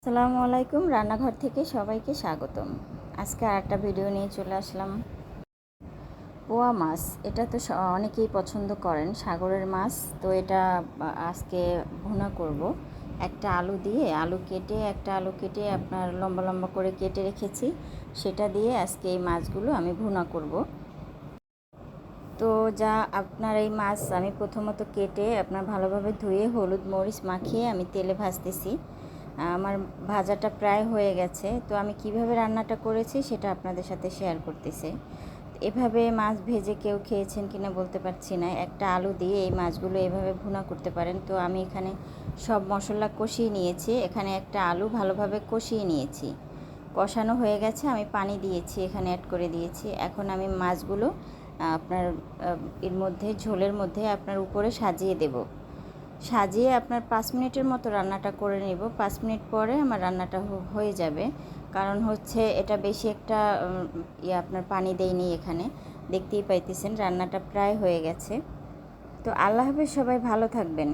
আসসালামু আলাইকুম, রান্নাঘর থেকে সবাইকে স্বাগতম। আজকে আরেকটা ভিডিও নিয়ে চলে আসলাম। পোয়া মাছ, এটা তো অনেকেই পছন্দ করেন, সাগরের মাছ। তো এটা আজকে ভুনা করব। একটা আলু কেটে আপনার লম্বা লম্বা করে কেটে রেখেছি, সেটা দিয়ে আজকে এই মাছগুলো আমি ভুনা করব। তো আপনার এই মাছ আমি প্রথমত কেটে আপনার ভালোভাবে ধুয়ে হলুদ মরিচ মাখিয়ে আমি তেলে ভাজতেছি। আমার ভাজাটা প্রায় হয়ে গেছে। তো আমি কিভাবে রান্নাটা করেছি সেটা আপনাদের সাথে শেয়ার করতেছি। এভাবে মাছ ভেজে কেউ খেয়েছেন কিনা বলতে পারছি না। একটা আলু দিয়ে এই মাছগুলো এভাবে ভুনা করতে পারেন। তো আমি এখানে সব মশলা কষিয়ে নিয়েছি। এখানে একটা আলু ভালোভাবে কষিয়ে নিয়েছি, কষানো হয়ে গেছে। আমি পানি দিয়েছি, এখানে অ্যাড করে দিয়েছি। এখন আমি মাছগুলো আপনার এর মধ্যে ঝোলের মধ্যে আপনার উপরে সাজিয়ে দেব। সাজিয়ে আপনার 5 মিনিটের মতো রান্নাটা করে নেব। 5 মিনিট পরে আমার রান্নাটা হয়ে যাবে। কারণ হচ্ছে এটা বেশি একটা আপনার পানি দেয়নি এখানে, দেখতেই পাইতেছেন রান্নাটা প্রায় হয়ে গেছে। তো আল্লাহ হাফেজ, সবাই ভালো থাকবেন।